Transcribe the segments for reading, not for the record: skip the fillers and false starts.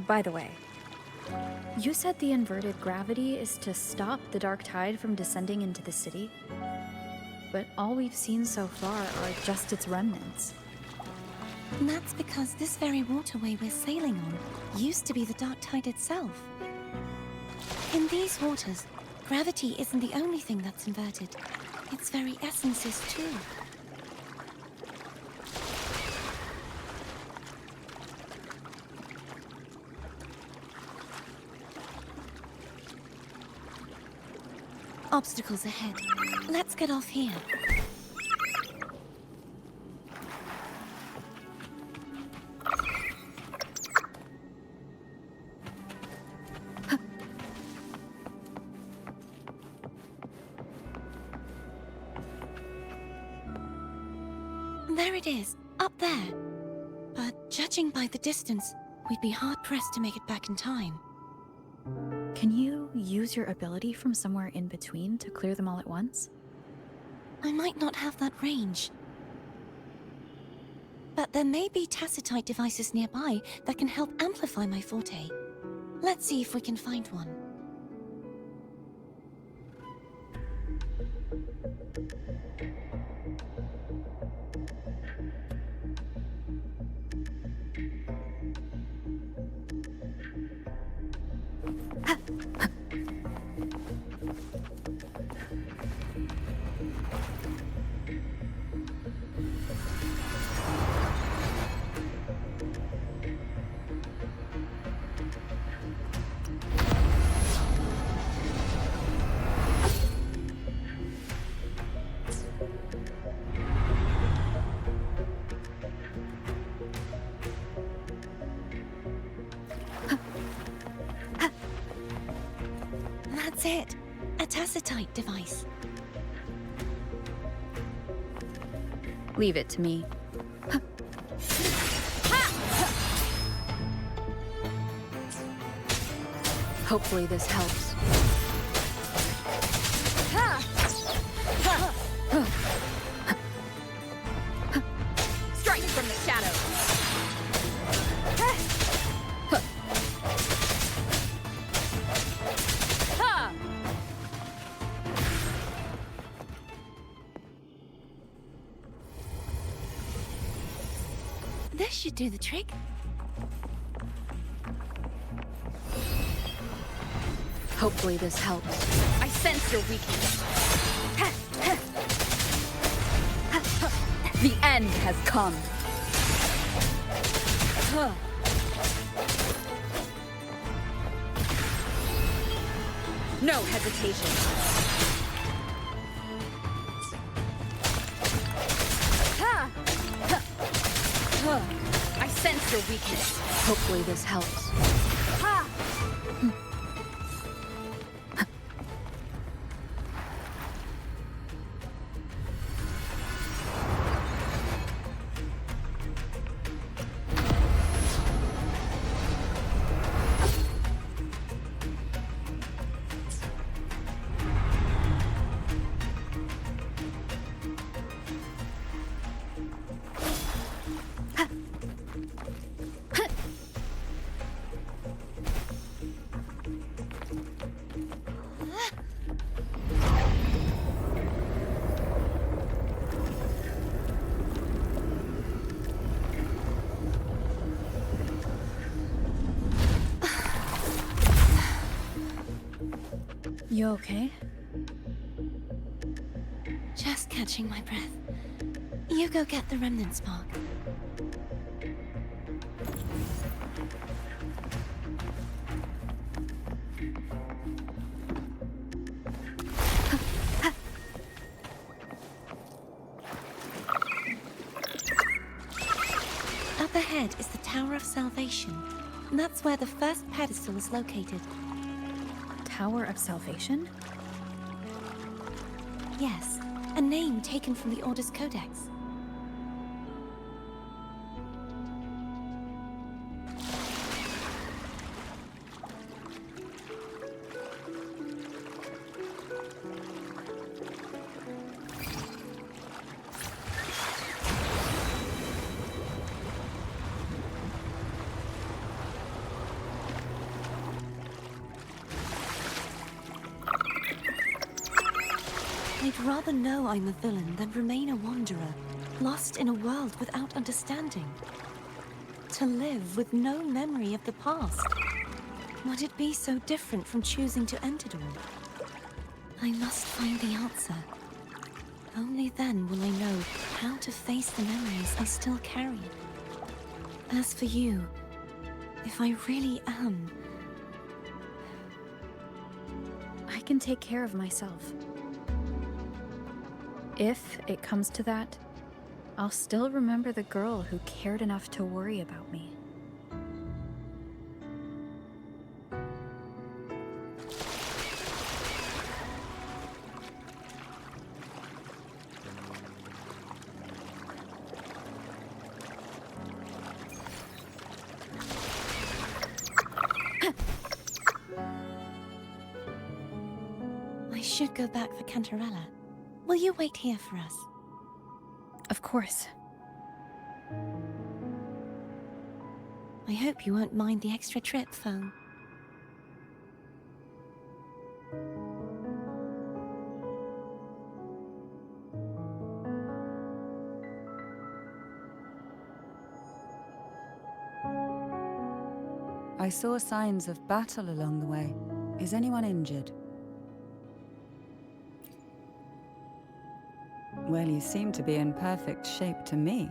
By the way, you said the inverted gravity is to stop the dark tide from descending into the city? But all we've seen so far are just its remnants. And that's because this very waterway we're sailing on used to be the dark tide itself. In these waters, gravity isn't the only thing that's inverted. Its very essence is too. Obstacles ahead. Let's get off here. There it is, up there. But judging by the distance, we'd be hard-pressed to make it back in time. Can you use your ability from somewhere in between to clear them all at once? I might not have that range. But there may be tacitite devices nearby that can help amplify my forte. Let's see if we can find one. That's it. A tacitite device. Leave it to me. Hopefully this helps. Strike from the shadows. This should do the trick. Hopefully this helps. I sense your weakness. The end has come. No hesitation. I sense your weakness. Hopefully this helps. You okay? Just catching my breath. You go get the remnant spark. Up ahead is the Tower of Salvation. And that's where the first pedestal is located. Tower of Salvation? Yes, a name taken from the Order's Codex. rather know I'm a villain than remain a wanderer, lost in a world without understanding. To live with no memory of the past. Would it be so different from choosing to end it all? I must find the answer. Only then will I know how to face the memories I still carry. As for you, if I really am... I can take care of myself. If it comes to that, I'll still remember the girl who cared enough to worry about me. I should go back for Cantarella. Will you wait here for us? Of course. I hope you won't mind the extra trip, Foam. I saw signs of battle along the way. Is anyone injured? Well, you seem to be in perfect shape to me.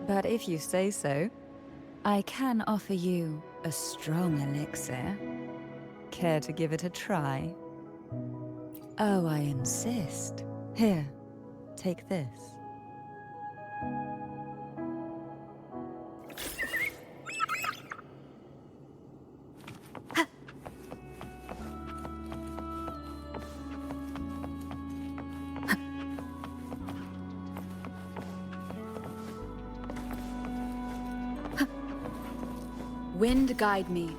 But if you say so, I can offer you a strong elixir. Care to give it a try? Oh, I insist. Here, take this. Wind guide me.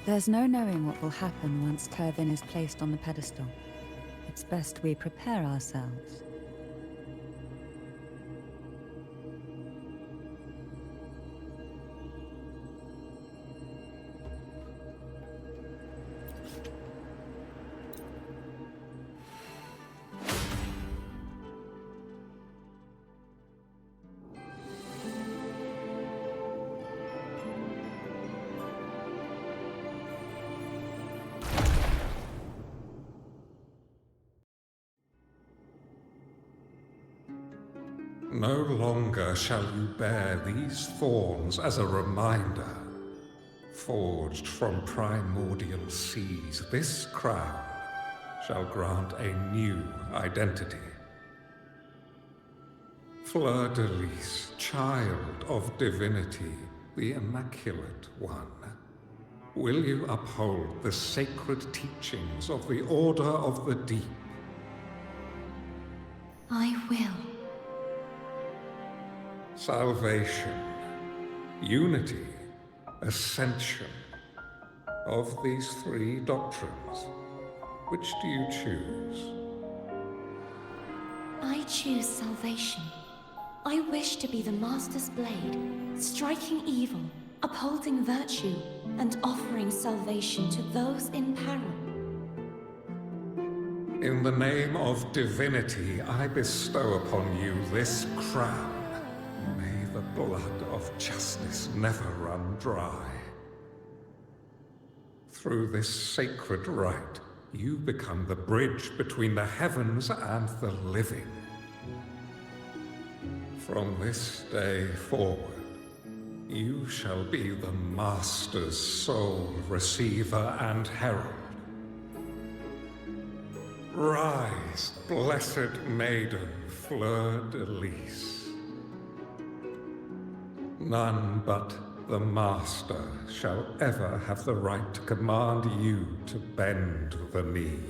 There's no knowing what will happen once Turvin is placed on the pedestal. It's best we prepare ourselves. No longer shall you bear these thorns as a reminder. Forged from primordial seas, this crown shall grant a new identity. Fleur-de-Lis, child of divinity, the Immaculate One. Will you uphold the sacred teachings of the Order of the Deep? I will. Salvation, unity, ascension. Of these three doctrines, which do you choose? I choose salvation. I wish to be the Master's blade, striking evil, upholding virtue, and offering salvation to those in peril. In the name of divinity, I bestow upon you this crown. May the blood of justice never run dry. Through this sacred rite, you become the bridge between the heavens and the living. From this day forward, you shall be the Master's sole receiver and herald. Rise, blessed maiden, fleur de lis. None but the Master shall ever have the right to command you to bend the knee.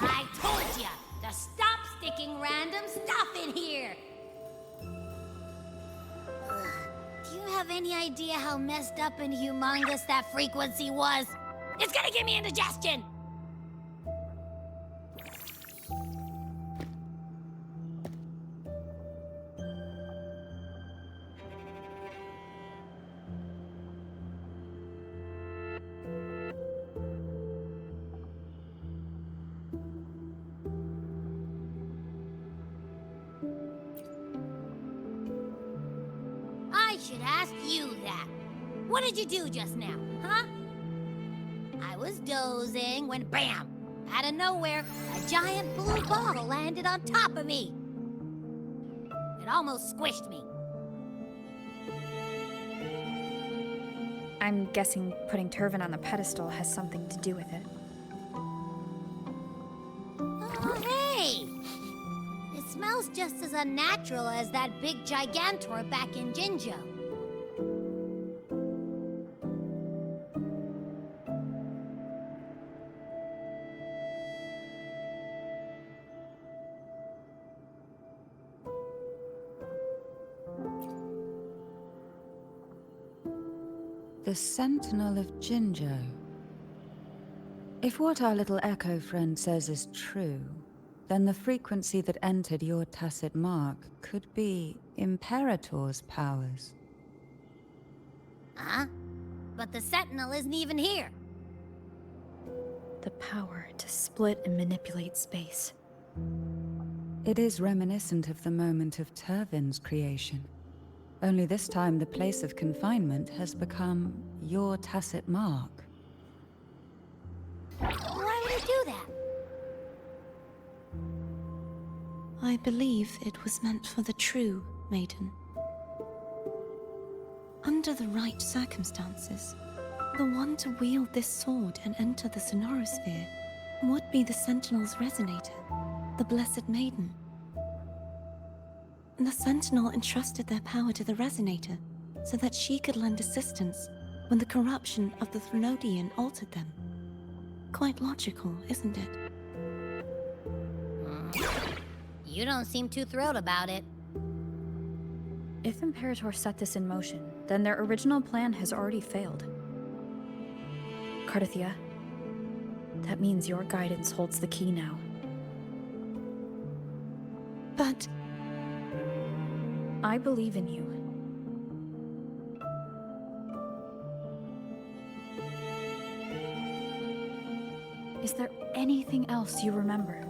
I told ya to stop sticking random stuff in here! Do you have any idea how messed up and humongous that frequency was? It's gonna give me indigestion! I should ask you that. What did you do just now, huh? I was dozing when bam! Out of nowhere, a giant blue ball landed on top of me. It almost squished me. I'm guessing putting Turvin on the pedestal has something to do with it. Oh, hey! It smells just as unnatural as that big gigantor back in Jinjo. The Sentinel of Jinjo. If what our little echo friend says is true, then the frequency that entered your tacit mark could be Imperator's powers. Huh? But the Sentinel isn't even here. The power to split and manipulate space. It is reminiscent of the moment of Turvin's creation. Only this time the place of confinement has become your tacit mark. Why would it do that? I believe it was meant for the true Maiden. Under the right circumstances, the one to wield this sword and enter the Sonorosphere would be the Sentinel's resonator, the Blessed Maiden. The Sentinel entrusted their power to the Resonator so that she could lend assistance when the corruption of the Threnodian altered them. Quite logical, isn't it? You don't seem too thrilled about it. If Imperator set this in motion, then their original plan has already failed. Cardathia, that means your guidance holds the key now. But I believe in you. Is there anything else you remember?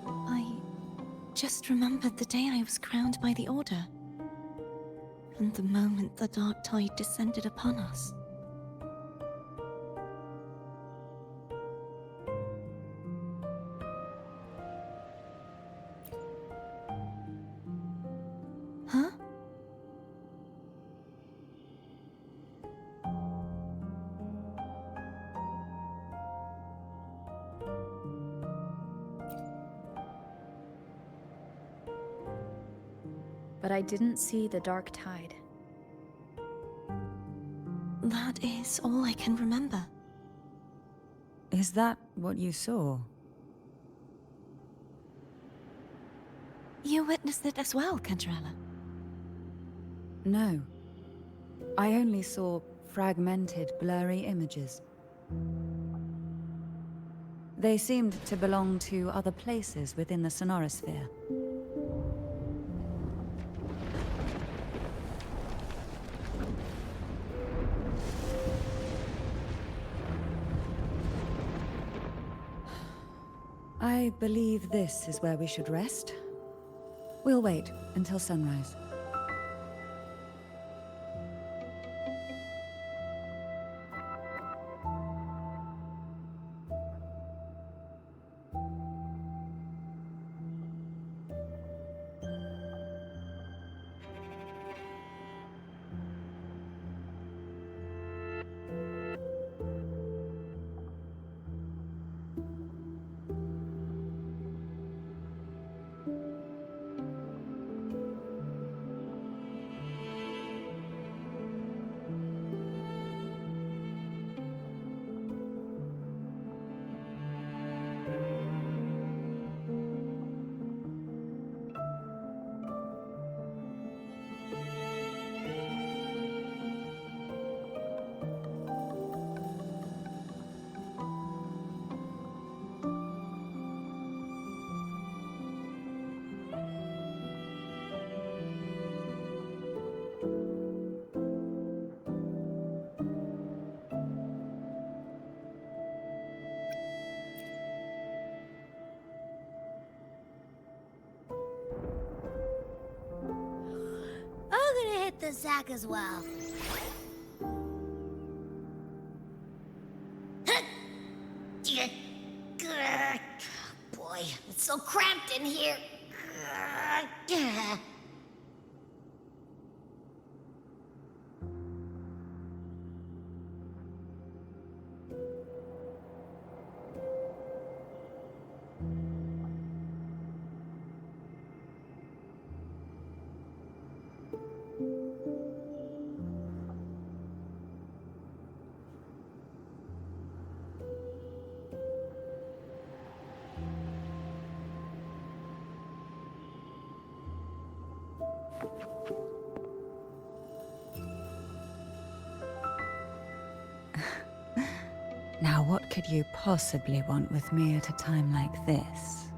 I just remembered the day I was crowned by the Order. And the moment the dark tide descended upon us. but I didn't see the dark tide. That is all I can remember. Is that what you saw? You witnessed it as well, Cantarella? No. I only saw fragmented, blurry images. They seemed to belong to other places within the sonorosphere. I believe this is where we should rest. We'll wait until sunrise. I'm gonna hit the sack as well. Boy, it's so cramped in here. Now, what could you possibly want with me at a time like this?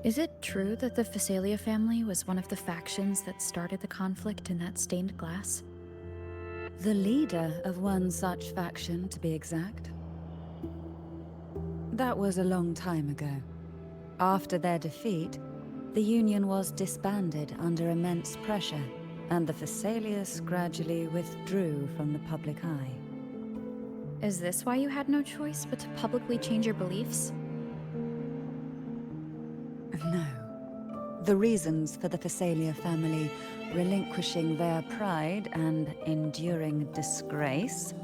Is it true that the Phasalia family was one of the factions that started the conflict in that stained glass? The leader of one such faction, to be exact. That was a long time ago. After their defeat, the Union was disbanded under immense pressure, and the Phasalius gradually withdrew from the public eye. Is this why you had no choice but to publicly change your beliefs? No. The reasons for the Phasalia family relinquishing their pride and enduring disgrace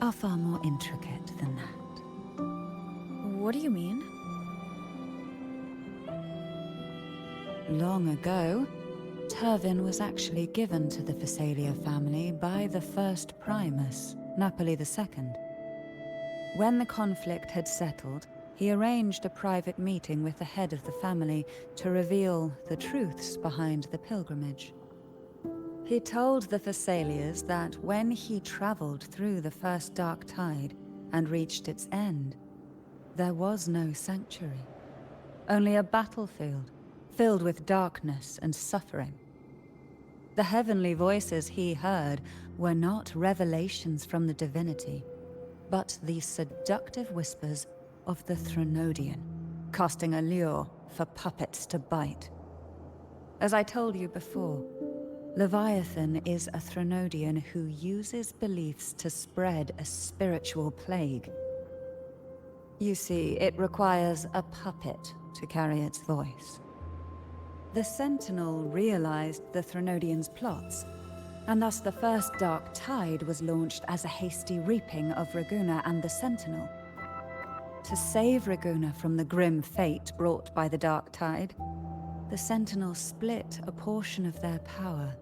are far more intricate than that. What do you mean? Long ago, Turvin was actually given to the Phasalia family by the first Primus, Napoli II. When the conflict had settled, he arranged a private meeting with the head of the family to reveal the truths behind the pilgrimage. He told the Phasalias that when he traveled through the first dark tide and reached its end, there was no sanctuary, only a battlefield filled with darkness and suffering. The heavenly voices he heard were not revelations from the divinity, but the seductive whispers of the Threnodian, casting a lure for puppets to bite. As I told you before, Leviathan is a Threnodian who uses beliefs to spread a spiritual plague. You see, it requires a puppet to carry its voice. The Sentinel realized the Threnodian's plots, and thus the first Dark Tide was launched as a hasty reaping of Raguna and the Sentinel. To save Reguna from the grim fate brought by the Dark Tide, the Sentinels split a portion of their power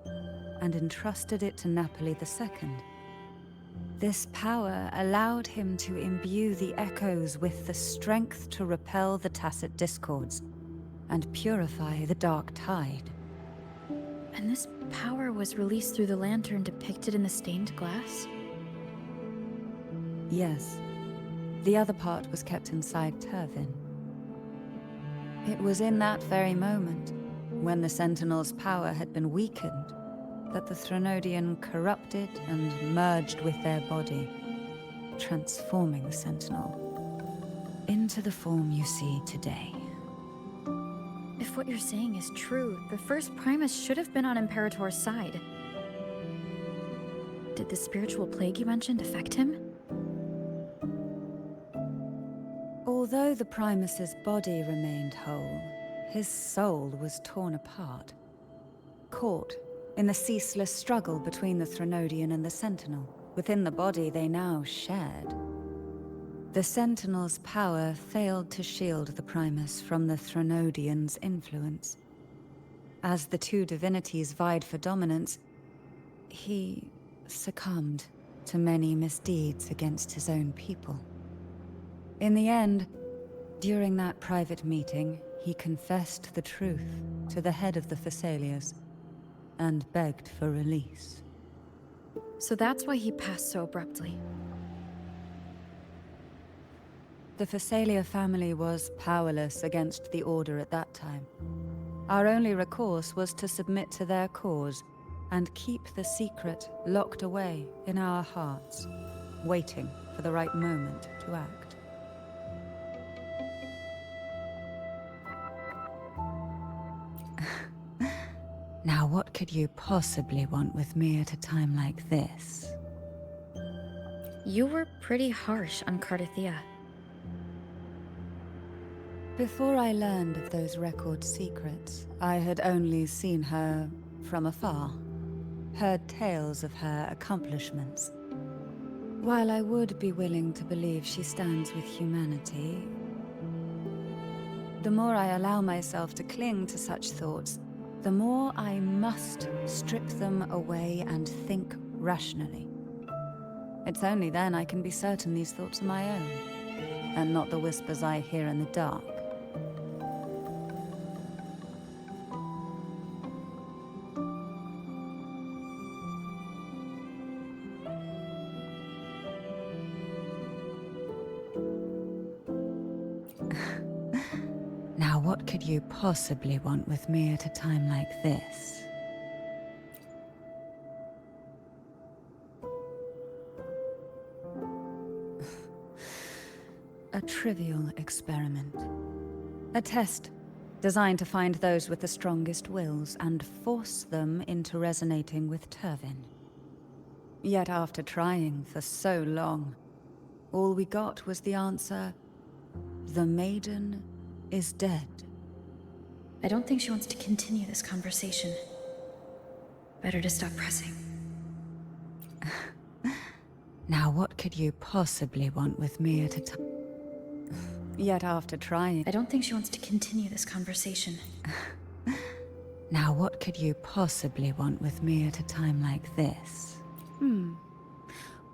and entrusted it to Napoli II. This power allowed him to imbue the Echoes with the strength to repel the Tacit Discords and purify the Dark Tide. And this power was released through the lantern depicted in the stained glass? Yes. The other part was kept inside Turvin. It was in that very moment, when the Sentinel's power had been weakened, that the Threnodian corrupted and merged with their body, transforming the Sentinel into the form you see today. If what you're saying is true, the first Primus should have been on Imperator's side. Did the spiritual plague you mentioned affect him? Although the Primus's body remained whole, his soul was torn apart, caught in the ceaseless struggle between the Threnodian and the Sentinel. Within the body they now shared. The Sentinel's power failed to shield the Primus from the Threnodian's influence. As the two divinities vied for dominance, he succumbed to many misdeeds against his own people. In the end, during that private meeting, he confessed the truth to the head of the Thessalias and begged for release. So that's why he passed so abruptly. The Thessalia family was powerless against the Order at that time. Our only recourse was to submit to their cause and keep the secret locked away in our hearts, waiting for the right moment to act. Now, what could you possibly want with me at a time like this? You were pretty harsh on Cardathea. Before I learned of those record secrets, I had only seen her from afar, heard tales of her accomplishments. While I would be willing to believe she stands with humanity, the more I allow myself to cling to such thoughts, the more I must strip them away and think rationally. It's only then I can be certain these thoughts are my own, and not the whispers I hear in the dark. Now, what could you possibly want with me at a time like this? A trivial experiment. A test designed to find those with the strongest wills and force them into resonating with Turvin. Yet after trying for so long, all we got was the answer, the Maiden is dead. I don't think she wants to continue this conversation. Better to stop pressing. Now, what could you possibly want with me at a time? Yet after trying... I don't think she wants to continue this conversation. Now, what could you possibly want with me at a time like this?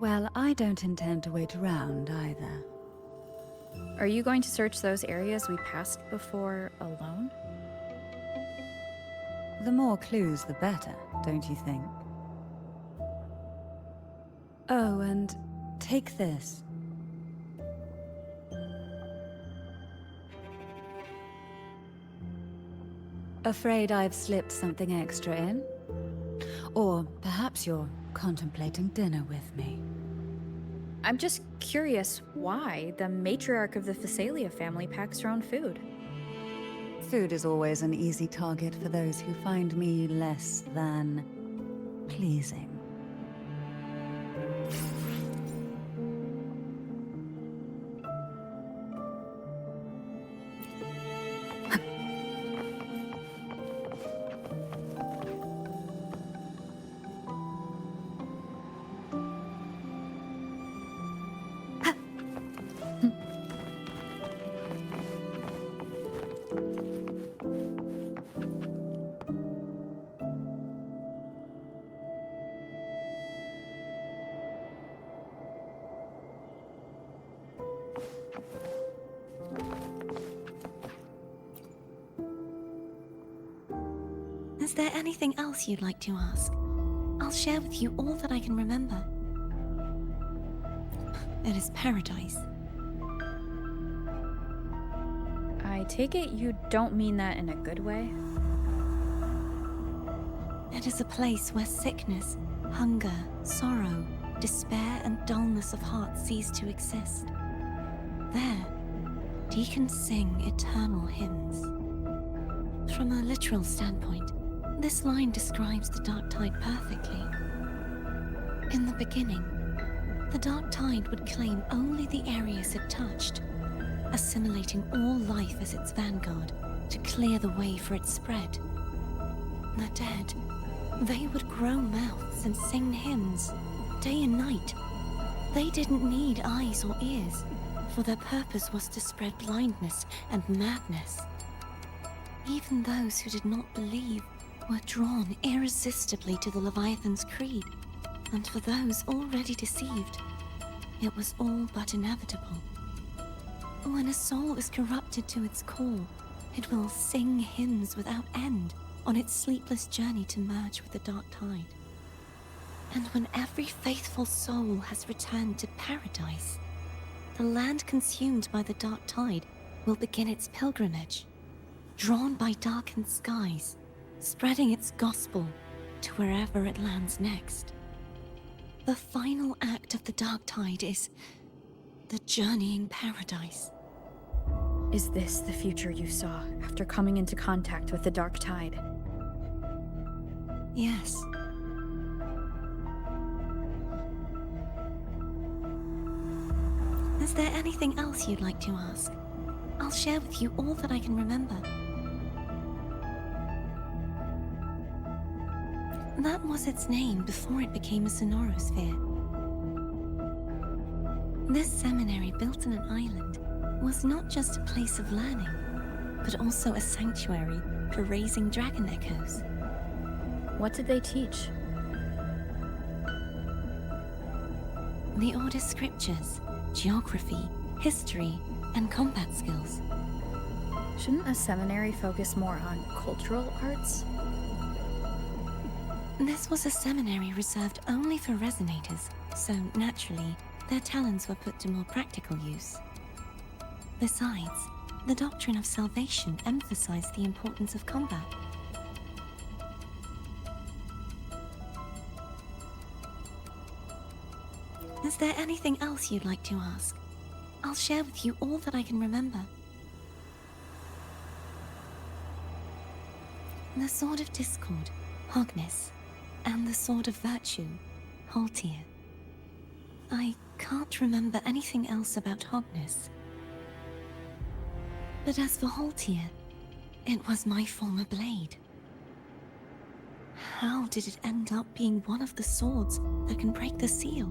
Well, I don't intend to wait around either. Are you going to search those areas we passed before alone? The more clues, the better, don't you think? Oh, and take this. Afraid I've slipped something extra in? Or perhaps you're contemplating dinner with me. I'm just curious why the matriarch of the Thessalia family packs her own food. Food is always an easy target for those who find me less than pleasing. Is there anything else you'd like to ask? I'll share with you all that I can remember. It is paradise. I take it you don't mean that in a good way? It is a place where sickness, hunger, sorrow, despair, and dullness of heart cease to exist. There, deacons sing eternal hymns. From a literal standpoint, this line describes the Dark Tide perfectly. In the beginning, the Dark Tide would claim only the areas it touched, assimilating all life as its vanguard to clear the way for its spread. The dead, they would grow mouths and sing hymns, day and night. They didn't need eyes or ears, for their purpose was to spread blindness and madness. Even those who did not believe were drawn irresistibly to the Leviathan's creed, and for those already deceived, it was all but inevitable. When a soul is corrupted to its core, it will sing hymns without end on its sleepless journey to merge with the Dark Tide. And when every faithful soul has returned to paradise, the land consumed by the Dark Tide will begin its pilgrimage, drawn by darkened skies, spreading its gospel to wherever it lands next. The final act of the Dark Tide is the journeying paradise. Is this the future you saw after coming into contact with the Dark Tide? Yes. Is there anything else you'd like to ask? I'll share with you all that I can remember. That was its name before it became a sonorosphere. This seminary, built on an island, was not just a place of learning, but also a sanctuary for raising dragon echoes. What did they teach? The Order's scriptures, geography, history, and combat skills. Shouldn't a seminary focus more on cultural arts? This was a seminary reserved only for resonators, so naturally, their talents were put to more practical use. Besides, the doctrine of salvation emphasized the importance of combat. Is there anything else you'd like to ask? I'll share with you all that I can remember. The Sword of Discord, Hogness, and the Sword of Virtue, Haltier. I can't remember anything else about Hogness. But as for Haltier, it was my former blade. How did it end up being one of the swords that can break the seal?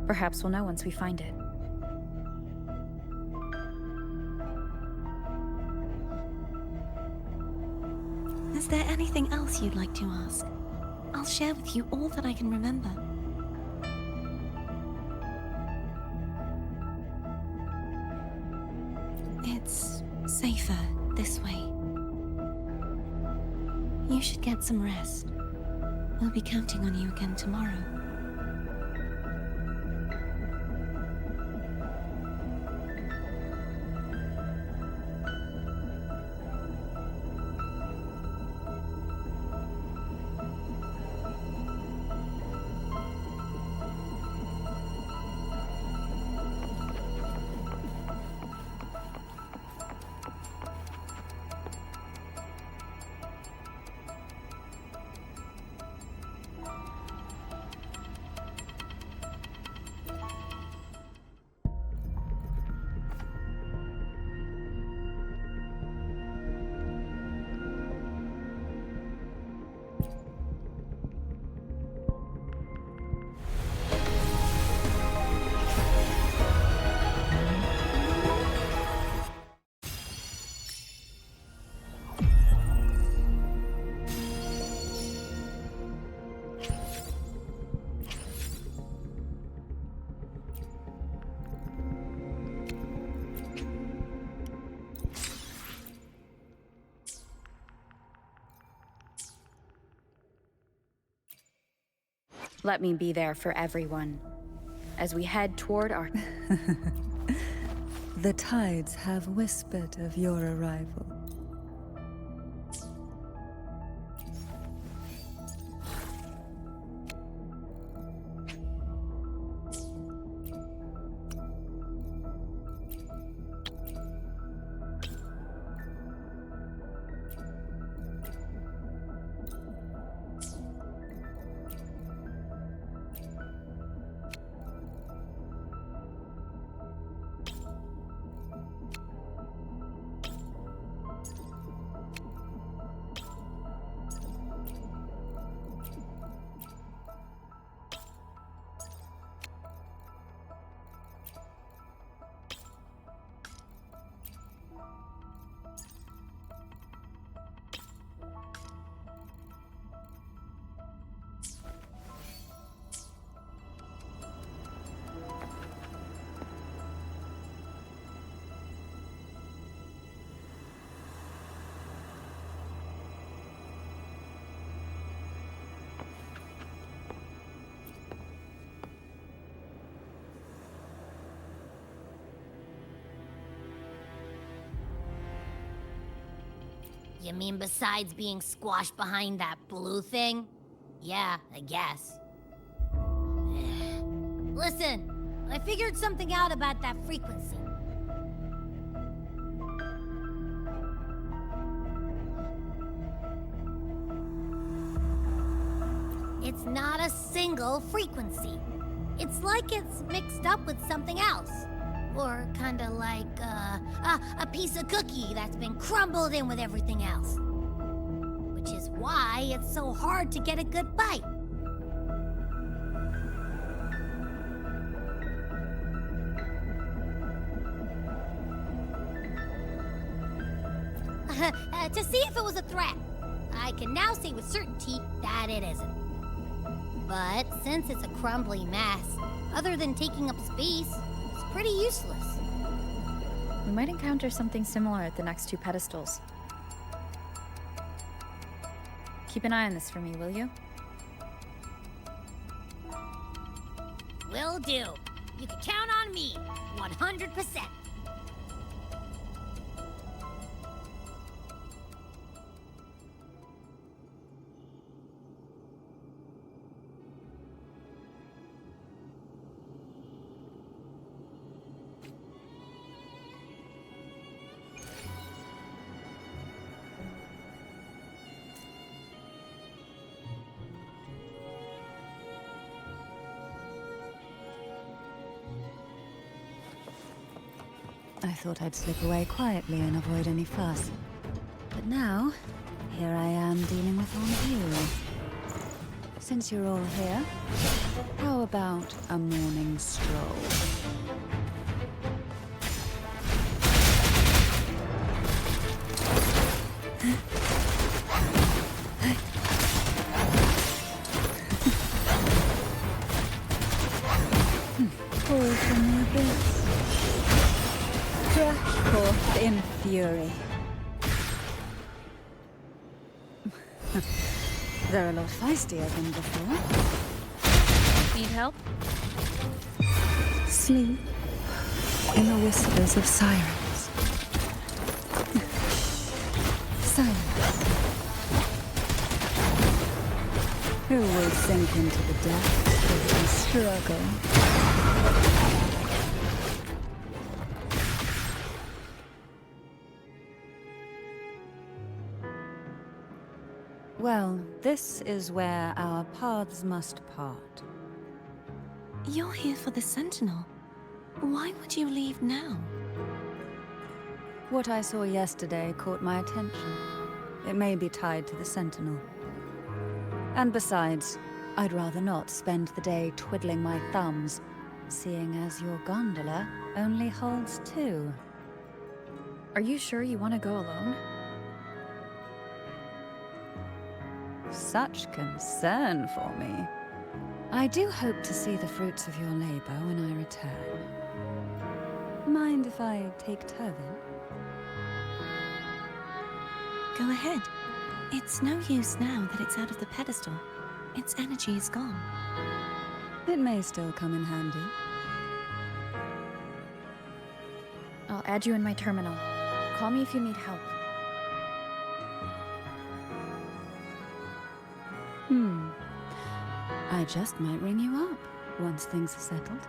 Perhaps we'll know once we find it. Is there anything else you'd like to ask? I'll share with you all that I can remember. It's safer this way. You should get some rest. We'll be counting on you again tomorrow. Let me be there for everyone as we head toward our... The tides have whispered of your arrival. You mean besides being squashed behind that blue thing? Yeah, I guess. Listen, I figured something out about that frequency. It's not a single frequency. It's like it's mixed up with something else. Or kinda like, a piece of cookie that's been crumbled in with everything else. Which is why it's so hard to get a good bite. To see if it was a threat. I can now say with certainty that it isn't. But since it's a crumbly mess, other than taking up space, it's pretty useless. We might encounter something similar at the next two pedestals. Keep an eye on this for me, will you? Will do. You can count on me, 100%. I thought I'd slip away quietly and avoid any fuss. But now, here I am dealing with all you. Since you're all here, how about a morning stroll? Fall from the abyss. Crash forth in fury. They're a lot feistier than before. Need help? Sleep in the whispers of sirens. Silence. Who will sink into the depths of the struggle? Well, this is where our paths must part. You're here for the Sentinel. Why would you leave now? What I saw yesterday caught my attention. It may be tied to the Sentinel. And besides, I'd rather not spend the day twiddling my thumbs, seeing as your gondola only holds 2. Are you sure you want to go alone? Such concern for me. I do hope to see the fruits of your labor when I return. Mind if I take Turvin? Go ahead. It's no use now that it's out of the pedestal. its energy is gone. It may still come in handy. I'll add you in my terminal. Call me if you need help. I just might ring you up once things are settled.